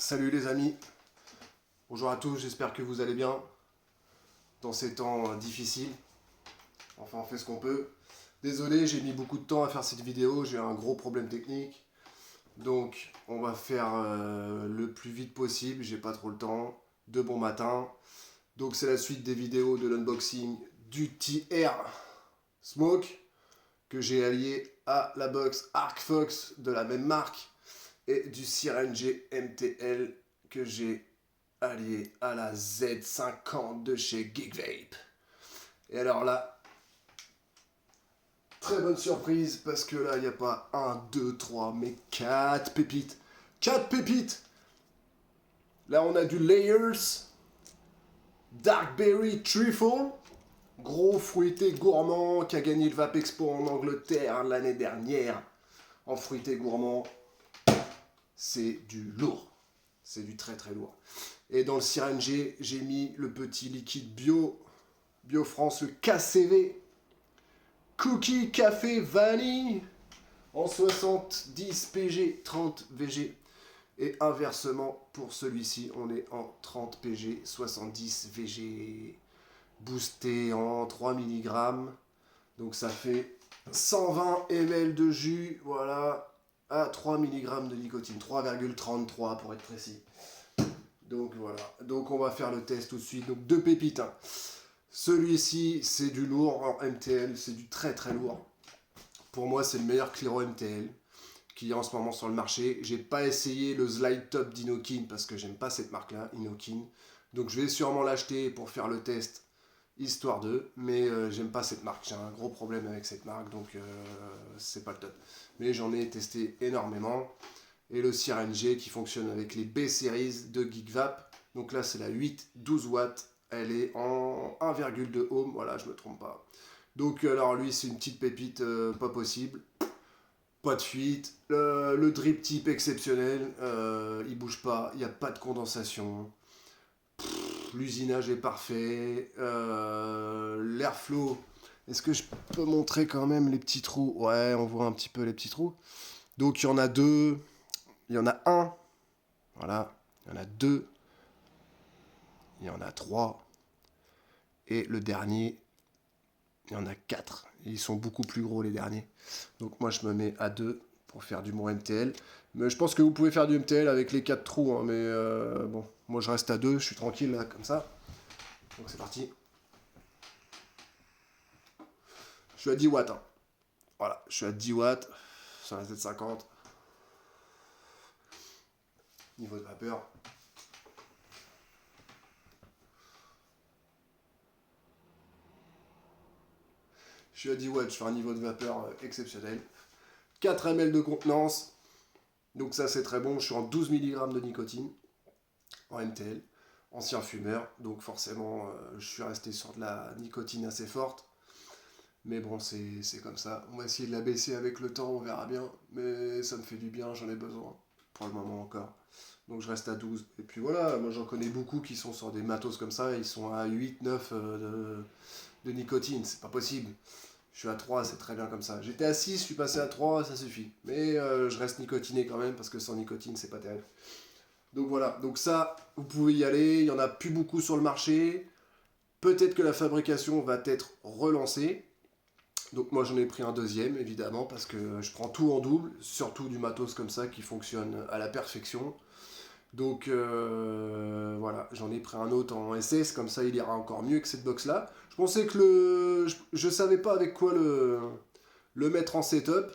Salut les amis, bonjour à tous, j'espère que vous allez bien dans ces temps difficiles. Enfin, on fait ce qu'on peut. Désolé, j'ai mis beaucoup de temps à faire cette vidéo, j'ai eu un gros problème technique. Donc, on va faire le plus vite possible, j'ai pas trop le temps. De bon matin. Donc, c'est la suite des vidéos de l'unboxing du TR Smoke que j'ai allié à la box Arc Fox de la même marque et du Syringe MTL que j'ai allié à la Z50 de chez Geek Vape. Et alors là, très bonne surprise parce que là, il n'y a pas 1, 2, 3, mais 4 pépites. 4 pépites. Là, on a du Layers, Darkberry Truffle, gros fruité gourmand qui a gagné le Vape Expo en Angleterre l'année dernière. En fruité gourmand, c'est du lourd. C'est du très très lourd. Et dans le Syringe, j'ai mis le petit liquide Bio France, le KCV, Cookie Café Vanille, en 70 PG, 30 VG. Et inversement, pour celui-ci, on est en 30 PG, 70 VG, boosté en 3 mg. Donc ça fait 120 ml de jus, voilà, à 3 mg de nicotine, 3,33 pour être précis. Donc voilà, donc on va faire le test tout de suite. Donc deux pépites. Hein. Celui-ci, c'est du lourd en MTL, c'est du très très lourd. Pour moi, c'est le meilleur Cliro MTL qu'il y a en ce moment sur le marché. J'ai pas essayé le Slide Top d'Inokin parce que j'aime pas cette marque-là, Inokin. Donc je vais sûrement l'acheter pour faire le test, histoire de, mais j'aime pas cette marque. J'ai un gros problème avec cette marque, donc c'est pas le top. Mais j'en ai testé énormément. Et le Syringe qui fonctionne avec les B-Series de Geek Vape. Donc là, c'est la 8-12 watts. Elle est en 1,2 ohm. Voilà, je me trompe pas. Donc, alors lui, c'est une petite pépite pas possible. Pas de fuite. Le drip type exceptionnel. Il bouge pas. Il n'y a pas de condensation. L'usinage est parfait. L'airflow. Est-ce que je peux montrer quand même les petits trous? Ouais, on voit un petit peu les petits trous. Donc, il y en a deux. Il y en a un, voilà, il y en a deux, il y en a trois, et le dernier, il y en a quatre. Ils sont beaucoup plus gros les derniers. Donc moi je me mets à 2 pour faire du bon MTL. Mais je pense que vous pouvez faire du MTL avec les 4 trous, hein, mais bon, moi je reste à 2, je suis tranquille là, comme ça. Donc c'est parti. Je suis à 10 watts. Hein. Voilà, je suis à 10 watts sur la Z50. Niveau de vapeur. Je suis à 10 watts, je fais un niveau de vapeur exceptionnel. 4 ml de contenance. Donc ça c'est très bon, je suis en 12 mg de nicotine en MTL, ancien fumeur, donc forcément je suis resté sur de la nicotine assez forte. Mais bon, c'est comme ça. On va essayer de la baisser avec le temps, on verra bien. Mais ça me fait du bien, j'en ai besoin, pour le moment encore. Donc je reste à 12. Et puis voilà, moi j'en connais beaucoup qui sont sur des matos comme ça, ils sont à 8, 9 de nicotine, c'est pas possible. Je suis à 3, c'est très bien comme ça. J'étais à 6, je suis passé à 3, ça suffit. Mais je reste nicotiné quand même, parce que sans nicotine, c'est pas terrible. Donc voilà, donc ça, vous pouvez y aller. Il n'y en a plus beaucoup sur le marché. Peut-être que la fabrication va être relancée. Donc moi j'en ai pris un deuxième, évidemment, parce que je prends tout en double, surtout du matos comme ça qui fonctionne à la perfection. Donc voilà, j'en ai pris un autre en SS, comme ça il ira encore mieux que cette box là. Je pensais que je savais pas avec quoi le mettre en setup,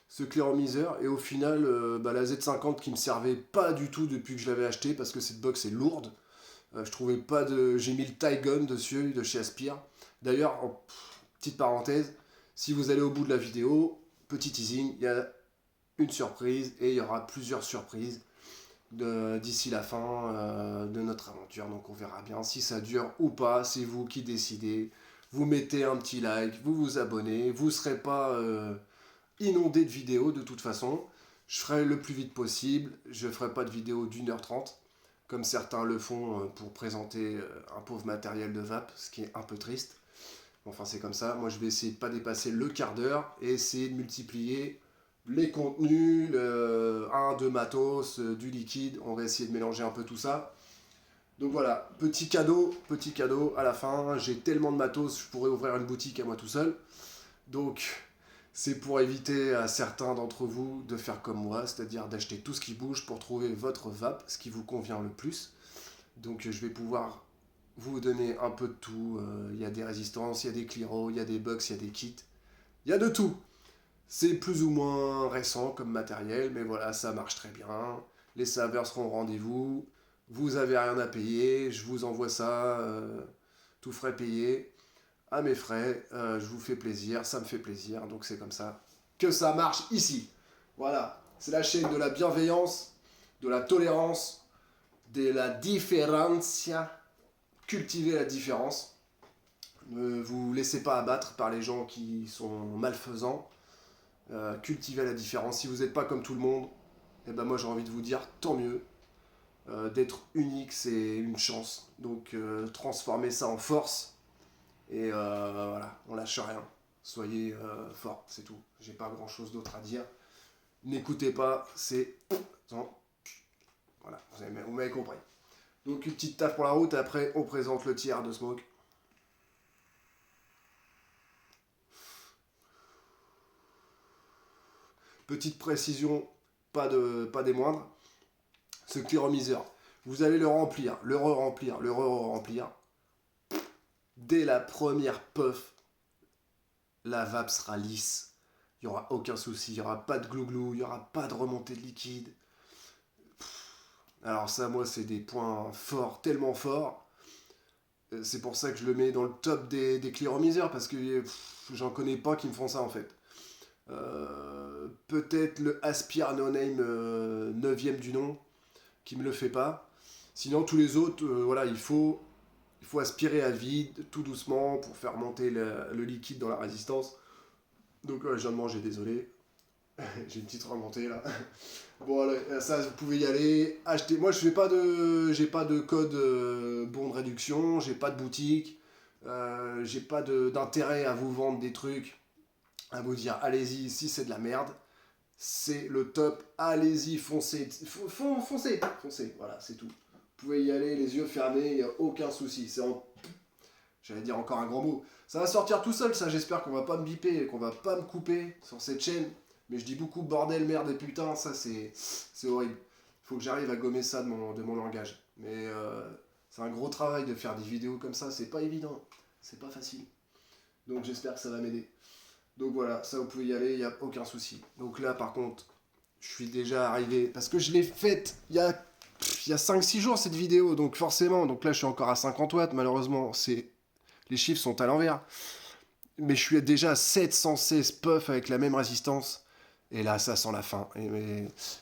ce Clearomizer, et au final la Z50 qui me servait pas du tout depuis que je l'avais acheté parce que cette box est lourde. Je trouvais pas de. J'ai mis le Tygon dessus de chez Aspire. D'ailleurs, petite parenthèse, si vous allez au bout de la vidéo, petit teasing, il y a une surprise et il y aura plusieurs surprises d'ici la fin de notre aventure. Donc on verra bien si ça dure ou pas. C'est vous qui décidez. Vous mettez un petit like, vous vous abonnez. Vous ne serez pas inondé de vidéos de toute façon. Je ferai le plus vite possible. Je ne ferai pas de vidéo d'1h30 comme certains le font pour présenter un pauvre matériel de vape, ce qui est un peu triste. Enfin c'est comme ça. Moi je vais essayer de ne pas dépasser le quart d'heure et essayer de multiplier les contenus, de matos, du liquide. On va essayer de mélanger un peu tout ça. Donc voilà, petit cadeau à la fin. J'ai tellement de matos, je pourrais ouvrir une boutique à moi tout seul. Donc c'est pour éviter à certains d'entre vous de faire comme moi, c'est-à-dire d'acheter tout ce qui bouge pour trouver votre vape, ce qui vous convient le plus. Donc je vais pouvoir vous donner un peu de tout. Il y a des résistances, il y a des Cliro, il y a des box, il y a des kits. Il y a de tout. C'est plus ou moins récent comme matériel, mais voilà, ça marche très bien. Les saveurs seront au rendez-vous. Vous avez rien à payer. Je vous envoie ça, tout frais payé, à mes frais. Je vous fais plaisir, ça me fait plaisir. Donc c'est comme ça que ça marche ici. Voilà, c'est la chaîne de la bienveillance, de la tolérance, de la différencia. Cultivez la différence. Ne vous laissez pas abattre par les gens qui sont malfaisants. Cultivez la différence. Si vous n'êtes pas comme tout le monde, eh ben moi j'ai envie de vous dire tant mieux. D'être unique, c'est une chance. Donc transformez ça en force. Et voilà, on lâche rien. Soyez forts, c'est tout. J'ai pas grand chose d'autre à dire. N'écoutez pas, c'est. Voilà, vous m'avez compris. Donc une petite taf pour la route, et après on présente le tiers de Smoke. Petite précision, pas des moindres. Ce clearomiseur, vous allez le remplir, le re-remplir, le re-remplir. Dès la première puff, la vape sera lisse. Il n'y aura aucun souci, il n'y aura pas de glouglou, il n'y aura pas de remontée de liquide. Alors ça, moi, c'est des points forts, tellement forts. C'est pour ça que je le mets dans le top des clearomiseurs, parce que j'en connais pas qui me font ça en fait. Peut-être le Aspire No Name 9ème du nom, qui me le fait pas. Sinon, tous les autres, voilà, il faut aspirer à vide, tout doucement, pour faire monter le liquide dans la résistance. Donc, je viens de manger, désolé. J'ai une petite remontée là. Bon, allez, ça, vous pouvez y aller. Achetez. Moi, j'ai pas de code bon de réduction, j'ai pas de boutique, j'ai pas d'intérêt à vous vendre des trucs, à vous dire allez-y, si c'est de la merde, c'est le top, allez-y, foncez, foncez, voilà, c'est tout. Vous pouvez y aller, les yeux fermés, il n'y a aucun souci. J'allais dire encore un grand mot. Ça va sortir tout seul, ça, j'espère qu'on va pas me biper, qu'on va pas me couper sur cette chaîne. Mais je dis beaucoup bordel, merde et putain, ça c'est horrible. Il faut que j'arrive à gommer ça de mon langage. Mais c'est un gros travail de faire des vidéos comme ça, c'est pas évident, c'est pas facile. Donc j'espère que ça va m'aider. Donc voilà, ça vous pouvez y aller, il n'y a aucun souci. Donc là par contre, je suis déjà arrivé, parce que je l'ai faite il y a 5-6 jours cette vidéo, donc forcément, donc là je suis encore à 50 watts, malheureusement, les chiffres sont à l'envers. Mais je suis déjà à 716 puffs avec la même résistance. Et là, ça sent la fin.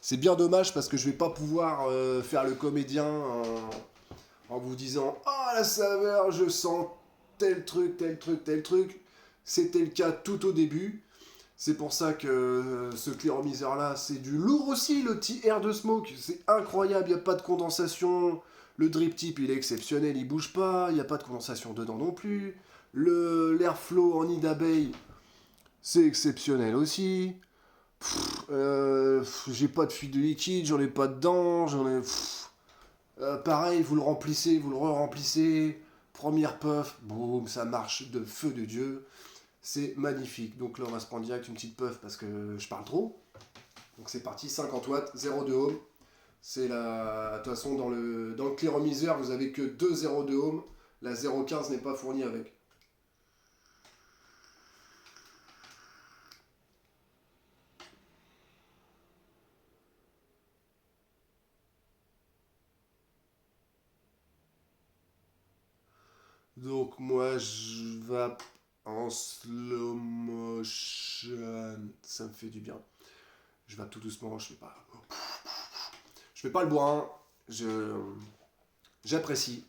C'est bien dommage parce que je vais pas pouvoir faire le comédien en vous disant ah, la saveur, je sens tel truc, tel truc, tel truc. C'était le cas tout au début. C'est pour ça que ce clearomiseur là, c'est du lourd aussi, le petit air de smoke. C'est incroyable, il n'y a pas de condensation. Le drip tip, il est exceptionnel, il bouge pas. Il n'y a pas de condensation dedans non plus. L'airflow en nid d'abeille, c'est exceptionnel aussi. J'ai pas de fuite de liquide, j'en ai pas dedans, pareil, vous le remplissez, vous le re-remplissez. Première puff, boum, ça marche de feu de Dieu. C'est magnifique. Donc là, on va se prendre direct une petite puff parce que je parle trop. Donc c'est parti, 50 watts, 0,2 ohm. C'est la. De toute façon, dans le clearomiseur, vous avez que 2 0,2 ohm. La 0,15 n'est pas fournie avec. Donc moi, je vais en slow motion. Ça me fait du bien. Je vais tout doucement, je fais pas le bourrin. J'apprécie.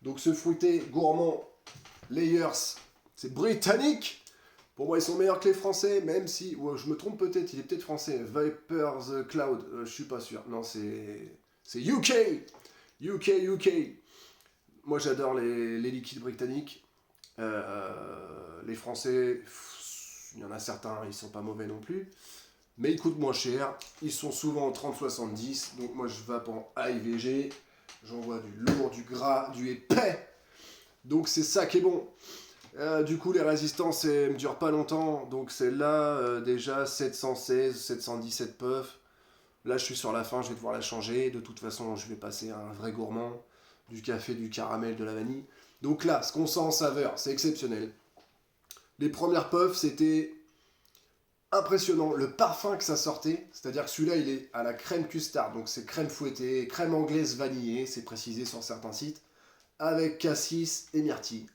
Donc ce fruité gourmand Layers, c'est britannique. Pour moi, ils sont meilleurs que les Français, même si je me trompe peut-être, il est peut-être français. Vipers Cloud, je suis pas sûr. Non, c'est UK, UK. Moi, j'adore les liquides britanniques. Les Français, il y en a certains, ils sont pas mauvais non plus. mais ils coûtent moins cher. Ils sont souvent en 30-70, donc moi je vape en AIVG. J'envoie du lourd, du gras, du épais. Donc c'est ça qui est bon. Du coup, les résistances ne me durent pas longtemps. Donc celle-là, déjà 716, 717 puffs. Là, je suis sur la fin, je vais devoir la changer. De toute façon, je vais passer à un vrai gourmand. Du café, du caramel, de la vanille. Donc là, ce qu'on sent en saveur, c'est exceptionnel. Les premières puffs, c'était impressionnant. Le parfum que ça sortait, c'est-à-dire que celui-là, il est à la crème custard. Donc c'est crème fouettée, crème anglaise vanillée, c'est précisé sur certains sites, avec cassis et myrtille.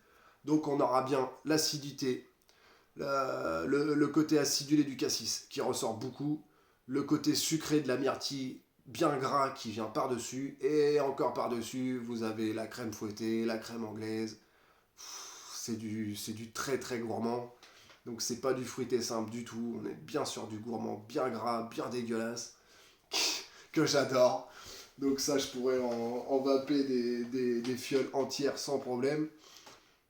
Donc on aura bien l'acidité, le côté acidulé du cassis qui ressort beaucoup, le côté sucré de la myrtille bien gras qui vient par-dessus, et encore par-dessus, vous avez la crème fouettée, la crème anglaise. C'est du très très gourmand. Donc c'est pas du fruité simple du tout, on est bien sur du gourmand bien gras, bien dégueulasse, que j'adore. Donc ça, je pourrais en vaper des fioles entières sans problème.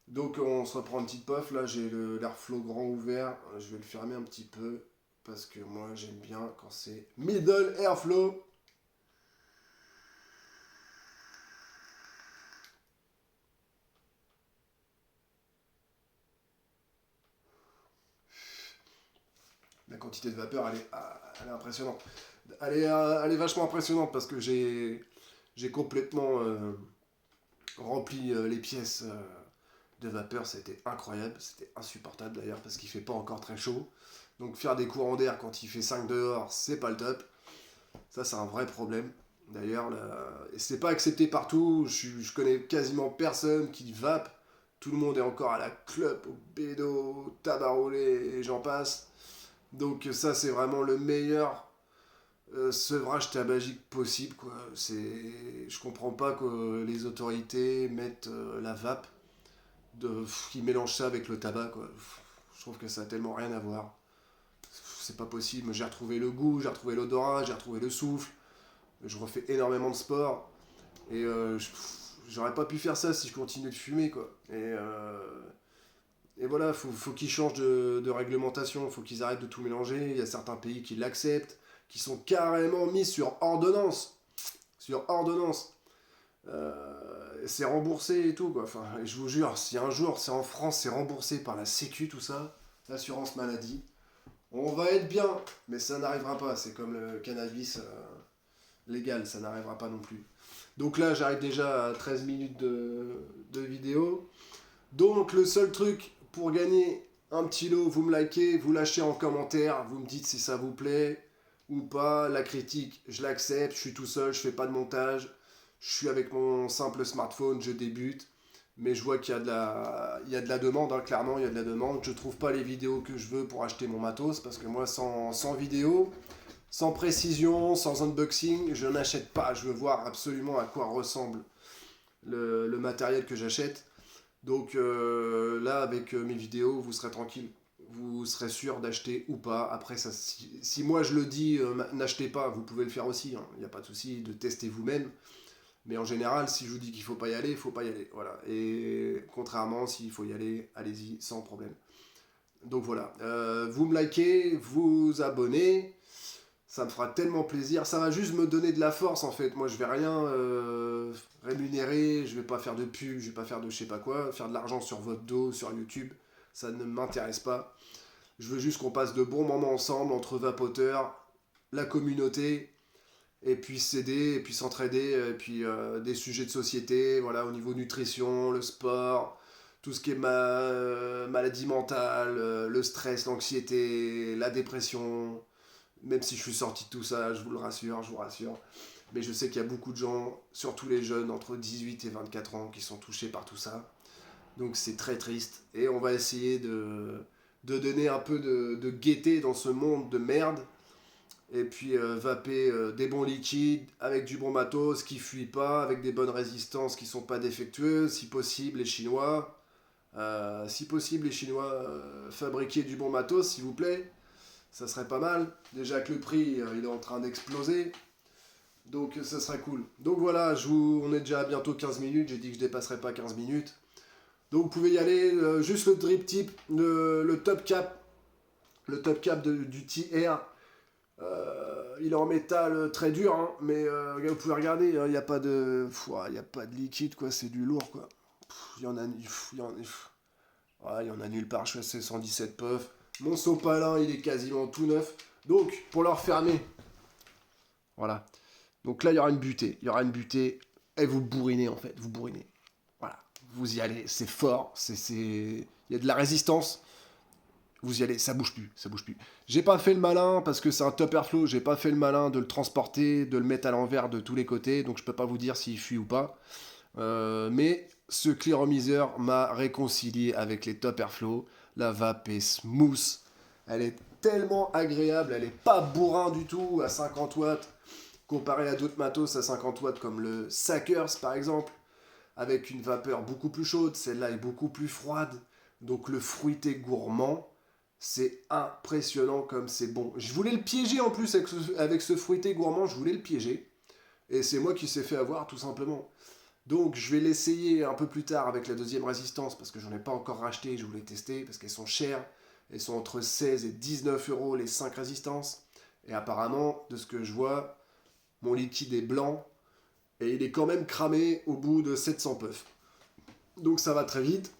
Donc on se reprend une petite puff, là j'ai l'airflow grand ouvert, je vais le fermer un petit peu, parce que moi j'aime bien quand c'est middle airflow. La quantité de vapeur elle est impressionnante. Elle est vachement impressionnante parce que j'ai complètement rempli les pièces de vapeur, c'était incroyable, c'était insupportable d'ailleurs parce qu'il fait pas encore très chaud. Donc faire des courants d'air quand il fait 5 dehors, c'est pas le top. Ça c'est un vrai problème. D'ailleurs, et c'est pas accepté partout, je connais quasiment personne qui vape. Tout le monde est encore à la clope, au bédo, au tabac roulé et j'en passe. Donc ça c'est vraiment le meilleur sevrage tabagique possible, quoi. Je comprends pas que les autorités mettent la vape, qu'ils mélangent ça avec le tabac, quoi. Je trouve que ça a tellement rien à voir. C'est pas possible. J'ai retrouvé le goût, j'ai retrouvé l'odorat, j'ai retrouvé le souffle. Je refais énormément de sport et j'aurais pas pu faire ça si je continuais de fumer, quoi. Et voilà, faut qu'ils changent de réglementation, faut qu'ils arrêtent de tout mélanger. Il y a certains pays qui l'acceptent, qui sont carrément mis sur ordonnance. Sur ordonnance. C'est remboursé et tout, quoi. Enfin, je vous jure, si un jour c'est en France, c'est remboursé par la Sécu, tout ça, l'assurance maladie, on va être bien, mais ça n'arrivera pas. C'est comme le cannabis légal, ça n'arrivera pas non plus. Donc là, j'arrive déjà à 13 minutes de vidéo. Donc le seul truc pour gagner un petit lot, vous me likez, vous lâchez en commentaire, vous me dites si ça vous plaît ou pas. La critique, je l'accepte, je suis tout seul, je fais pas de montage. Je suis avec mon simple smartphone, je débute. Mais je vois qu'il y a il y a de la demande, hein, clairement, il y a de la demande. Je trouve pas les vidéos que je veux pour acheter mon matos, parce que moi, sans vidéo, sans précision, sans unboxing, je n'achète pas. Je veux voir absolument à quoi ressemble le matériel que j'achète. Donc là, avec mes vidéos, vous serez tranquille. Vous serez sûr d'acheter ou pas. Après, ça, si moi je le dis, n'achetez pas, vous pouvez le faire aussi. Il n'y a pas de souci de tester vous-même. Mais en général, si je vous dis qu'il faut pas y aller, il faut pas y aller. Voilà. Et contrairement, s'il faut y aller, allez-y sans problème. Donc voilà. Vous me likez, vous abonnez. Ça me fera tellement plaisir. Ça va juste me donner de la force en fait. Moi, je vais rien rémunérer. Je vais pas faire de pub. Je vais pas faire de je sais pas quoi. Faire de l'argent sur votre dos, sur YouTube. Ça ne m'intéresse pas. Je veux juste qu'on passe de bons moments ensemble entre vapoteurs, la communauté, et puis s'aider, et puis s'entraider, et puis des sujets de société, voilà, au niveau nutrition, le sport, tout ce qui est maladie mentale, le stress, l'anxiété, la dépression. Même si je suis sorti de tout ça, je vous le rassure, je vous rassure. Mais je sais qu'il y a beaucoup de gens, surtout les jeunes entre 18 et 24 ans, qui sont touchés par tout ça. Donc c'est très triste. Et on va essayer de donner un peu de gaieté dans ce monde de merde. Et puis vaper des bons liquides, avec du bon matos, qui fuit pas, avec des bonnes résistances qui sont pas défectueuses. Si possible, les Chinois. Fabriquez du bon matos, s'il vous plaît. Ça serait pas mal. Déjà que le prix, il est en train d'exploser. Donc ça serait cool. Donc voilà, on est déjà à bientôt 15 minutes. J'ai dit que je dépasserais pas 15 minutes. Donc vous pouvez y aller. Juste le drip tip, le top cap. Le top cap du TR. Il est en métal très dur, hein, mais vous pouvez regarder, il n'y a pas de, y a pas de liquide, quoi, c'est du lourd, quoi. Il y en a, il y en a nulle part. Je suis à 117 puffs. Mon sopalin, il est quasiment tout neuf. Donc, pour le refermer, voilà. Donc là, il y aura une butée. Il y aura une butée. Et vous bourrinez, en fait. Vous bourrinez. Voilà. Vous y allez. C'est fort. Il y a de la résistance. Vous y allez. Ça bouge plus. Ça bouge plus. J'ai pas fait le malin parce que c'est un top airflow. J'ai pas fait le malin de le transporter, de le mettre à l'envers de tous les côtés. Donc, je peux pas vous dire s'il fuit ou pas. Mais ce clearomiseur m'a réconcilié avec les top airflow. La vape est smooth. Elle est tellement agréable. Elle est pas bourrin du tout à 50 watts. Comparé à d'autres matos à 50 watts comme le Sackers par exemple, avec une vapeur beaucoup plus chaude, celle-là est beaucoup plus froide, donc le fruité gourmand, c'est impressionnant comme c'est bon. Je voulais le piéger en plus avec ce fruité gourmand, je voulais le piéger, et c'est moi qui s'est fait avoir tout simplement. Donc je vais l'essayer un peu plus tard avec la deuxième résistance, parce que j'en ai pas encore racheté, je voulais tester, parce qu'elles sont chères, elles sont entre 16 et 19 euros les 5 résistances, et apparemment, de ce que je vois, mon liquide est blanc et il est quand même cramé au bout de 700 puffs. Donc ça va très vite.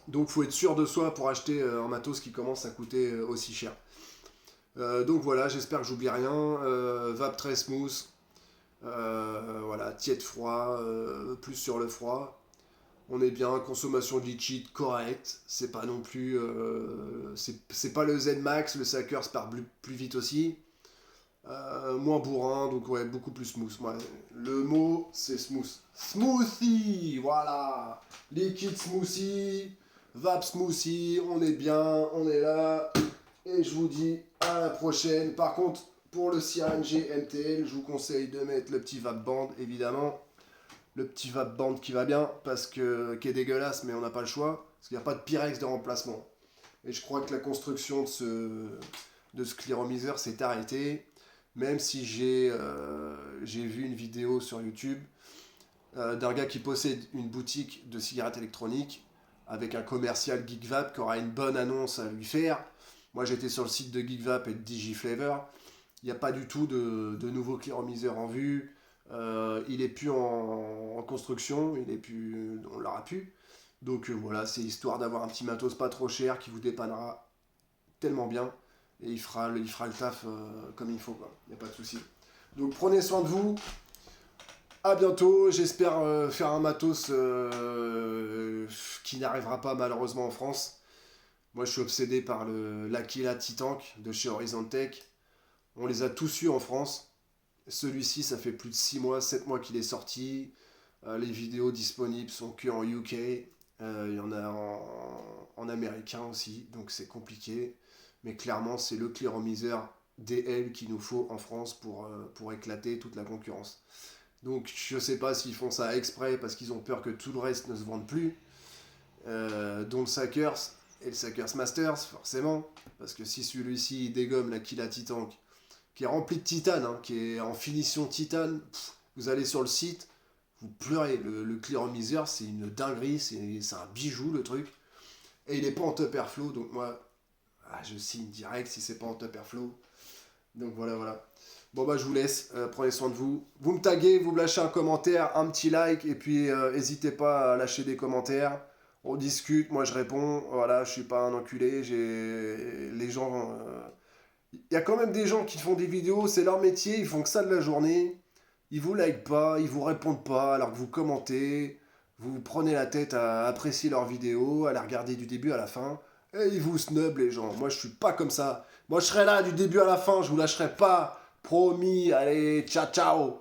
Donc faut être sûr de soi pour acheter un matos qui commence à coûter aussi cher. Donc voilà, j'espère que j'oublie rien. Vape très smooth. Voilà, tiède froid, plus sur le froid. On est bien, consommation de liquide correcte. C'est pas non plus. C'est pas le Z Max, le Sackers part plus vite aussi. Moins bourrin, donc ouais, beaucoup plus smooth. Ouais. Le mot, c'est smooth. Smoothie, voilà. Liquid smoothie, vape smoothie, on est bien, on est là. Et je vous dis à la prochaine. Par contre, pour le Syringe MTL, je vous conseille de mettre le petit vape band, évidemment. Le petit vape band qui va bien, parce que qui est dégueulasse, mais on n'a pas le choix. Parce qu'il n'y a pas de Pyrex de remplacement. Et je crois que la construction de ce clearomiseur s'est arrêtée. Même si j'ai vu une vidéo sur YouTube d'un gars qui possède une boutique de cigarettes électroniques avec un commercial GeekVape qui aura une bonne annonce à lui faire. Moi j'étais sur le site de GeekVape et de DigiFlavor. Il n'y a pas du tout de nouveau clearomiseur en vue. Il n'est plus en construction, on l'aura plus. Donc voilà, c'est histoire d'avoir un petit matos pas trop cher qui vous dépannera tellement bien. Et il fera le taf comme il faut, il n'y a pas de souci. Donc prenez soin de vous. À bientôt. J'espère faire un matos qui n'arrivera pas malheureusement en France. Moi je suis obsédé par l'Aquila T-Tank de chez Horizon Tech. On les a tous eus en France. Celui-ci ça fait plus de 6 mois, 7 mois qu'il est sorti. Les vidéos disponibles sont que en UK. Il y en a en américain aussi, donc c'est compliqué. Mais clairement, c'est le clearomiseur DL qu'il nous faut en France pour éclater toute la concurrence. Donc je sais pas s'ils font ça exprès parce qu'ils ont peur que tout le reste ne se vende plus, dont le Sackers et le Sackers Masters, forcément. Parce que si celui-ci dégomme la Killa T-Tank, qui est rempli de titane, hein, qui est en finition titane, vous allez sur le site, vous pleurez. Le clearomiseur, c'est une dinguerie, c'est un bijou le truc. Et il n'est pas en top airflow, donc moi... je signe direct si c'est pas en top airflow. Donc voilà. Bon bah je vous laisse, prenez soin de vous. Vous me taguez, vous me lâchez un commentaire, un petit like, et puis n'hésitez pas à lâcher des commentaires. On discute, moi je réponds. Voilà, je suis pas un enculé. Les gens, il y a quand même des gens qui font des vidéos, c'est leur métier, ils font que ça de la journée. Ils vous like pas, ils vous répondent pas, alors que vous commentez. Vous prenez la tête à apprécier leurs vidéos, à la regarder du début à la fin. Et ils vous snub les gens. Moi je suis pas comme ça. Moi je serai là du début à la fin, je vous lâcherai pas. Promis, allez, ciao ciao.